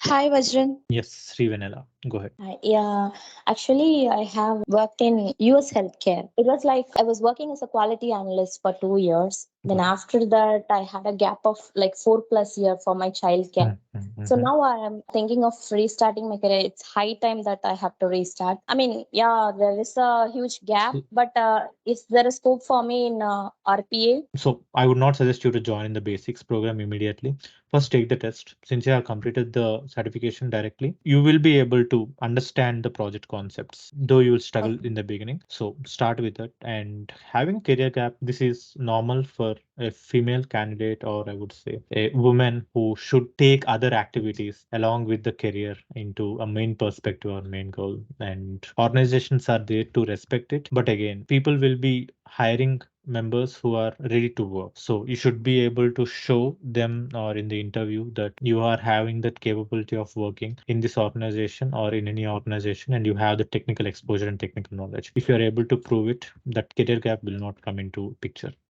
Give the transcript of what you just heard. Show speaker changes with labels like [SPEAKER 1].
[SPEAKER 1] Hi, Vajran.
[SPEAKER 2] Yes, Sri Vanilla. Go ahead.
[SPEAKER 1] Yeah, actually, I have worked in US healthcare. It was like I was working as a quality analyst for 2 years. Then
[SPEAKER 2] Got it.
[SPEAKER 1] after that, I had a gap of like 4+ year for my childcare. So
[SPEAKER 2] Mm-hmm.
[SPEAKER 1] now I am thinking of restarting my career. It's high time that I have to restart. I mean, yeah, there is a huge gap, but is there a scope for me in RPA?
[SPEAKER 2] So I would not suggest you to join in the basics program immediately. First, take the test. Since you have completed the certification directly, you will be able to understand the project concepts, though you will struggle in the beginning. So start with it. And having a career gap, this is normal for a female candidate, or I would say a woman who should take other activities along with the career into a main perspective or main goal. And organizations are there to respect it. But again, people will be hiring members who are ready to work. So you should be able to show them or in the interview that you are having that capability of working in this organization or in any organization and you have the technical exposure and technical knowledge. If you are able to prove it, that career gap will not come into picture.